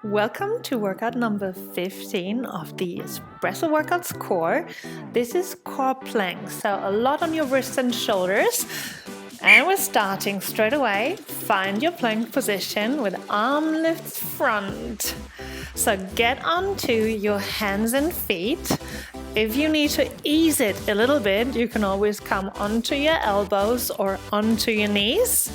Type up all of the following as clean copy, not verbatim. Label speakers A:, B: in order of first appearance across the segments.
A: Welcome to workout number 15 of the Espresso Workouts core. This is core plank, so a lot on your wrists and shoulders. And we're starting straight away. Find your plank position with arm lifts front. So get onto your hands and feet. If you need to ease it a little bit, you can always come onto your elbows or onto your knees.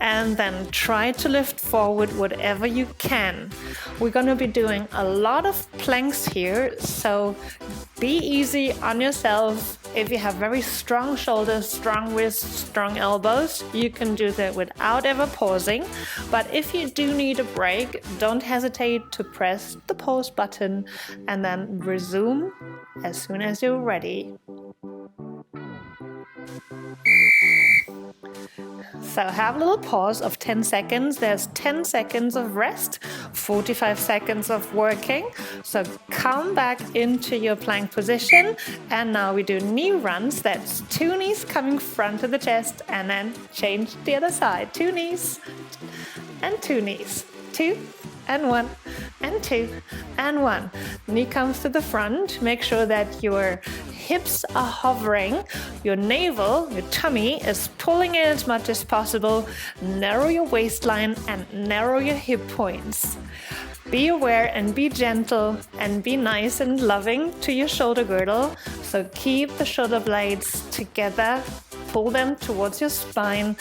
A: And then try to lift forward whatever you can. We're going to be doing a lot of planks here, so be easy on yourself. If you have very strong shoulders, strong wrists, strong elbows, you can do that without ever pausing. But if you do need a break, don't hesitate to press the pause button and then resume as soon as you're ready. So have a little pause of 10 seconds. There's 10 seconds of rest, 45 seconds of working. So come back into your plank position. And now we do knee runs. That's 2 knees coming front of the chest and then change the other side. 2 knees and 2 knees. 2 and 1 and 2 and 1. Knee comes to the front. Make sure that your hips are hovering, your navel, your tummy is pulling in as much as possible. Narrow your waistline and narrow your hip points. Be aware and be gentle and be nice and loving to your shoulder girdle. So keep the shoulder blades together, pull them towards your spine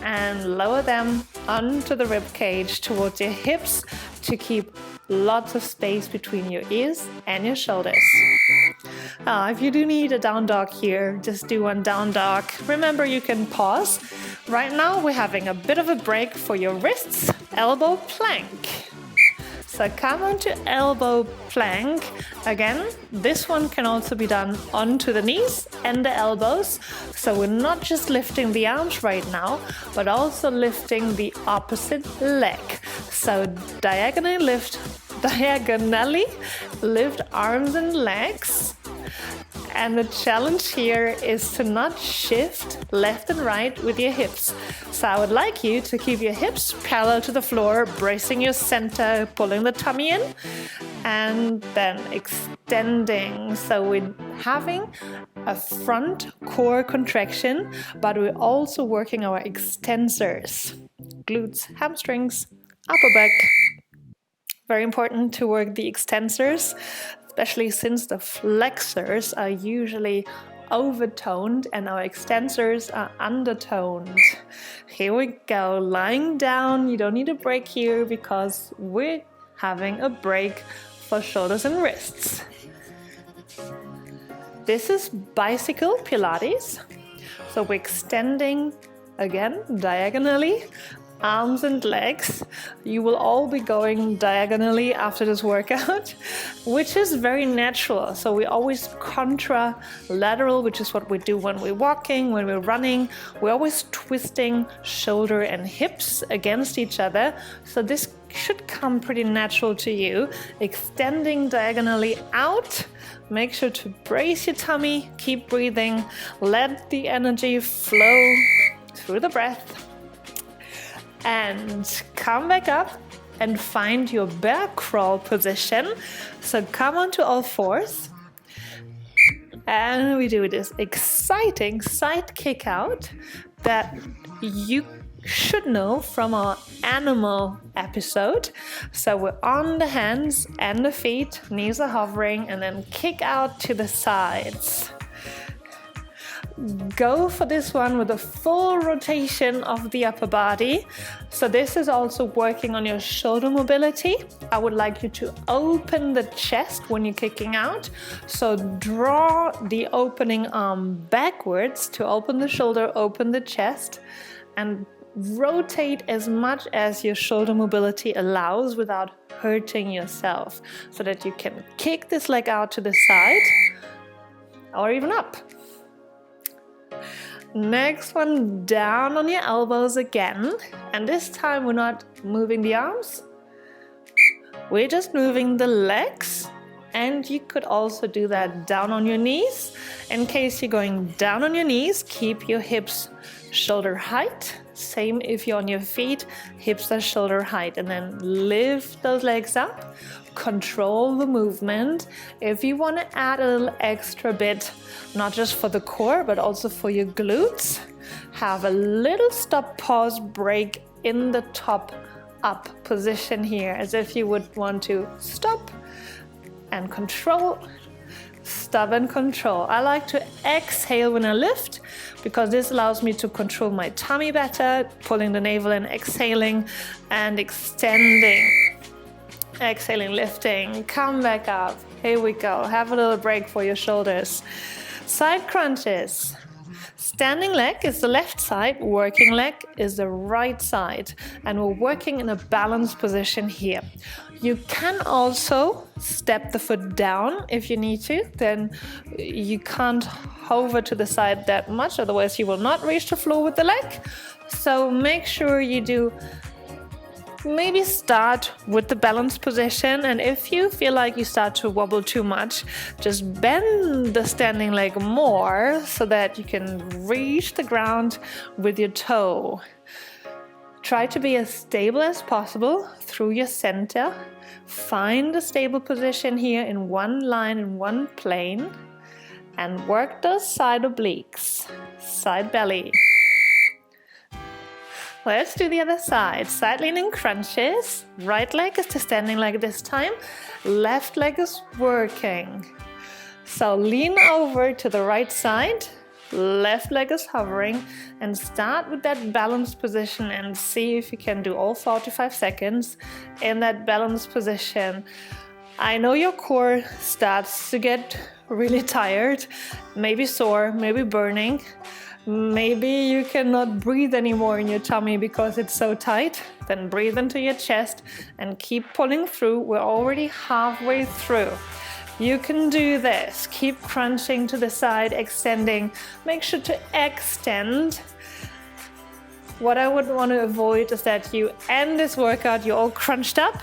A: and lower them onto the rib cage towards your hips to keep lots of space between your ears and your shoulders. If you do need a down dog here, just do one down dog. Remember, you can pause. Right now, we're having a bit of a break for your wrists, elbow plank. So come onto elbow plank. Again, this one can also be done onto the knees and the elbows. So we're not just lifting the arms right now, but also lifting the opposite leg. So diagonally lift arms and legs. And the challenge here is to not shift left and right with your hips. So I would like you to keep your hips parallel to the floor, bracing your center, pulling the tummy in, and then extending. So we're having a front core contraction, but we're also working our extensors, glutes, hamstrings, upper back. Very important to work the extensors, especially since the flexors are usually overtoned and our extensors are undertoned. Here we go, lying down. You don't need a break here because we're having a break for shoulders and wrists. This is bicycle Pilates. So we're extending again diagonally. Arms and legs. You will all be going diagonally after this workout, which is very natural. So we always contralateral, which is what we do when we're walking, when we're running. We're always twisting shoulder and hips against each other. So this should come pretty natural to you. Extending diagonally out. Make sure to brace your tummy. Keep breathing. Let the energy flow through the breath. And come back up and find your bear crawl position. So come onto all fours. And we do this exciting side kick out that you should know from our animal episode. So we're on the hands and the feet, knees are hovering, and then kick out to the sides. Go for this one with a full rotation of the upper body. So this is also working on your shoulder mobility. I would like you to open the chest when you're kicking out. So draw the opening arm backwards to open the shoulder, open the chest, and rotate as much as your shoulder mobility allows without hurting yourself, so that you can kick this leg out to the side or even up. Next one, down on your elbows again. And this time we're not moving the arms. We're just moving the legs. And you could also do that down on your knees. In case you're going down on your knees, keep your hips shoulder height. Same if you're on your feet, hips are shoulder height, and then lift those legs up. Control the movement. If you want to add a little extra bit, not just for the core, but also for your glutes, have a little stop, pause, break in the top up position here, as if you would want to stop and control, stop and control. I like to exhale when I lift because this allows me to control my tummy better, pulling the navel in, exhaling and extending. Exhaling, lifting, come back up. Here we go. Have a little break for your shoulders. Side crunches. Standing leg is the left side, working leg is the right side, and we're working in a balanced position here. You can also step the foot down if you need to, then you can't hover to the side that much, otherwise you will not reach the floor with the leg. So make sure you do maybe start with the balanced position, and if you feel like you start to wobble too much, just bend the standing leg more so that you can reach the ground with your toe. Try to be as stable as possible through your center. Find a stable position here in one line, in one plane, and work those side obliques, side belly. Let's do the other side. Side leaning crunches. Right leg is the standing leg this time. Left leg is working. So lean over to the right side. Left leg is hovering. And start with that balanced position and see if you can do all 45 seconds in that balanced position. I know your core starts to get really tired, maybe sore, maybe burning. Maybe you cannot breathe anymore in your tummy because it's so tight. Then breathe into your chest and keep pulling through. We're already halfway through. You can do this. Keep crunching to the side, extending. Make sure to extend. What I would want to avoid is that you end this workout, you're all crunched up.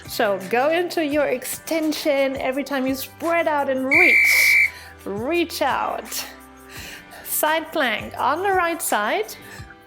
A: So go into your extension every time you spread out and reach. Reach out. Side plank on the right side,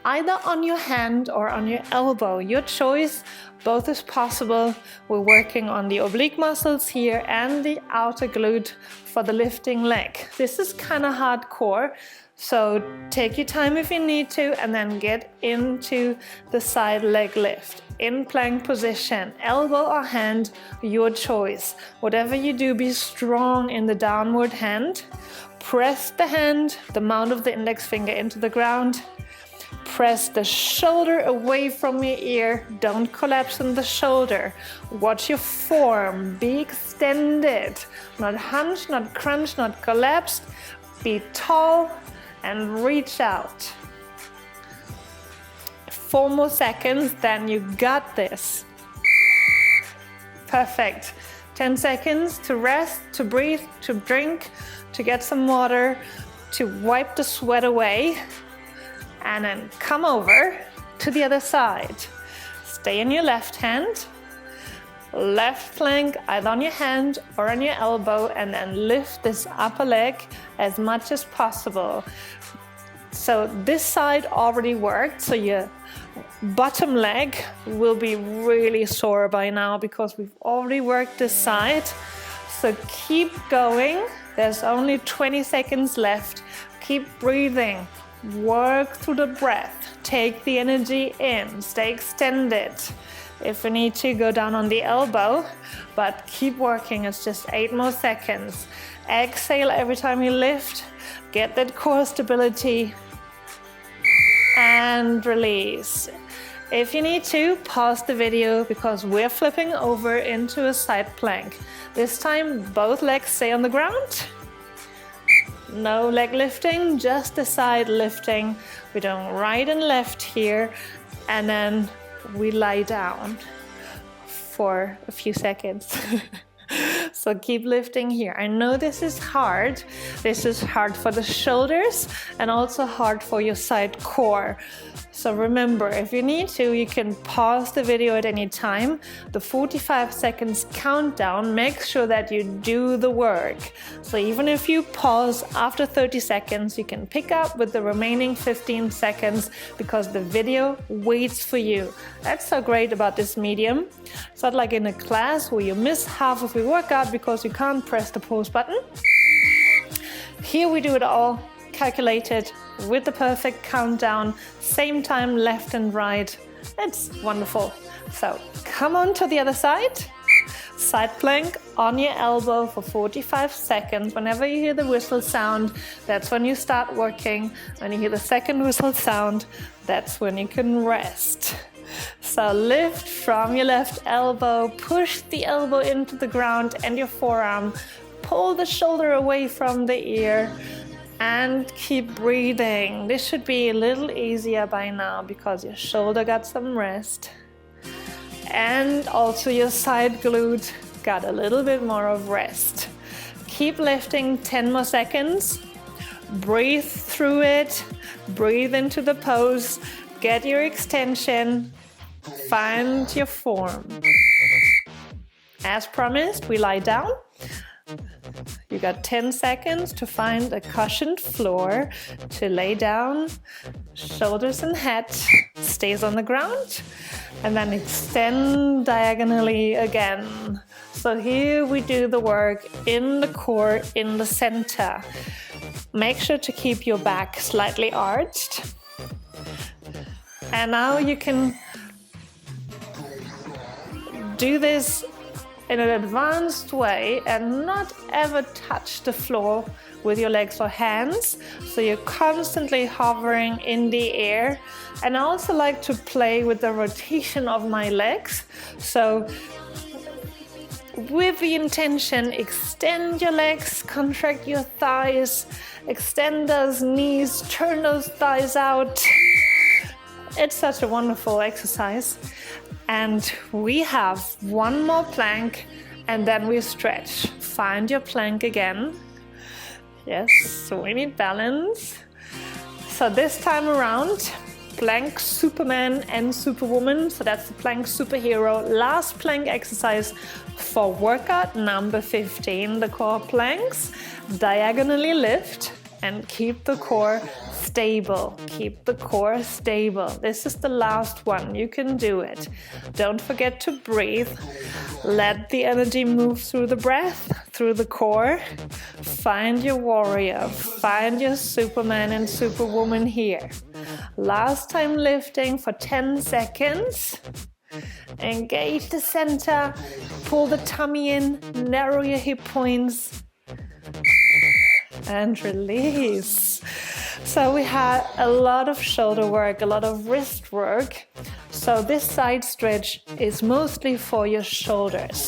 A: either on your hand or on your elbow. Your choice, both is possible. We're working on the oblique muscles here and the outer glute for the lifting leg. This is kind of hardcore, so take your time if you need to, and then get into the side leg lift. In plank position, elbow or hand, your choice. Whatever you do, be strong in the downward hand. Press the hand, the mount of the index finger into the ground. Press the shoulder away from your ear. Don't collapse in the shoulder. Watch your form. Be extended. Not hunched, not crunched, not collapsed. Be tall and reach out. 4 more seconds, then you got this. Perfect. 10 seconds to rest, to breathe, to drink, to get some water, to wipe the sweat away, and then come over to the other side. Stay in your left hand, left plank either on your hand or on your elbow, and then lift this upper leg as much as possible. So this side already worked, so your bottom leg will be really sore by now because we've already worked this side. So keep going. There's only 20 seconds left. Keep breathing. Work through the breath. Take the energy in. Stay extended. If you need to, go down on the elbow, but keep working. It's just 8 more seconds. Exhale every time you lift. Get that core stability. And release. If you need to, pause the video because we're flipping over into a side plank. This time, both legs stay on the ground. No leg lifting, just the side lifting. We're doing right and left here, and then we lie down for a few seconds. So keep lifting here. I know this is hard. This is hard for the shoulders and also hard for your side core. So remember, if you need to, you can pause the video at any time. The 45 seconds countdown makes sure that you do the work. So even if you pause after 30 seconds, you can pick up with the remaining 15 seconds because the video waits for you. That's so great about this medium. It's not like in a class where you miss half of your workout because you can't press the pause button. Here we do it all calculated with the perfect countdown, same time left and right. It's wonderful. So come on to the other side. Side plank on your elbow for 45 seconds. Whenever you hear the whistle sound, that's when you start working. When you hear the second whistle sound, that's when you can rest. So lift from your left elbow, push the elbow into the ground and your forearm. Pull the shoulder away from the ear and keep breathing. This should be a little easier by now because your shoulder got some rest. And also your side glute got a little bit more of rest. Keep lifting 10 more seconds. Breathe through it. Breathe into the pose. Get your extension. Find your form. As promised, we lie down. You got 10 seconds to find a cushioned floor to lay down. Shoulders and head stays on the ground. And then extend diagonally again. So here we do the work in the core, in the center. Make sure to keep your back slightly arched. And now you can do this in an advanced way and not ever touch the floor with your legs or hands. So you're constantly hovering in the air. And I also like to play with the rotation of my legs. So with the intention, extend your legs, contract your thighs, extend those knees, turn those thighs out. It's such a wonderful exercise. And we have one more plank and then we stretch. Find your plank again. Yes, so we need balance. So this time around, plank Superman and Superwoman. So that's the plank superhero. Last plank exercise for workout number 15, the core planks. Diagonally lift and keep the core stable. Keep the core stable. This is the last one. You can do it. Don't forget to breathe. Let the energy move through the breath, through the core. Find your warrior. Find your Superman and Superwoman here. Last time lifting for 10 seconds. Engage the center. Pull the tummy in. Narrow your hip points. And release. So we had a lot of shoulder work, a lot of wrist work. So this side stretch is mostly for your shoulders.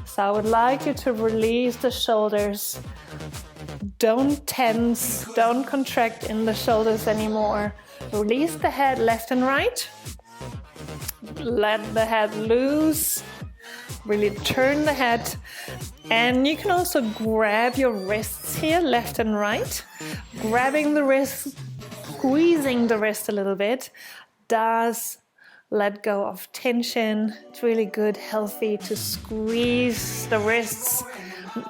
A: So I would like you to release the shoulders. Don't tense, don't contract in the shoulders anymore. Release the head left and right. Let the head loose. Really turn the head. And you can also grab your wrists here, left and right. Grabbing the wrist, squeezing the wrist a little bit does let go of tension. It's really good, healthy to squeeze the wrists,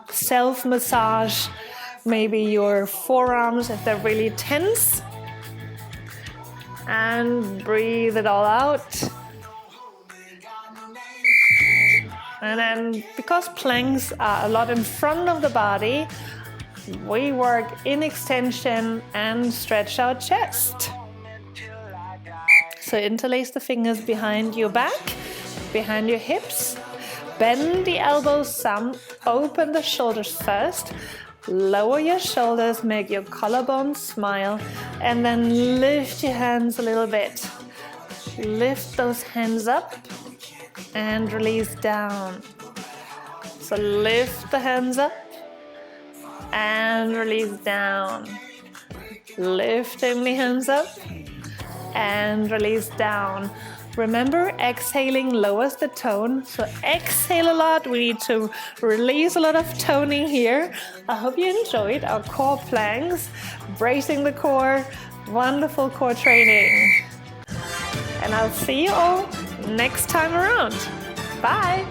A: self-massage, maybe your forearms if they're really tense. And breathe it all out. And then, because planks are a lot in front of the body, we work in extension and stretch our chest. So interlace the fingers behind your back, behind your hips. Bend the elbows some, open the shoulders first. Lower your shoulders, make your collarbone smile, and then lift your hands a little bit. Lift those hands up. And release down. So lift the hands up and release down. Lifting the hands up and release down. Remember, exhaling lowers the tone. So exhale a lot. We need to release a lot of toning here. I hope you enjoyed our core planks. Bracing the core. Wonderful core training. and I'll see you all next time around. Bye!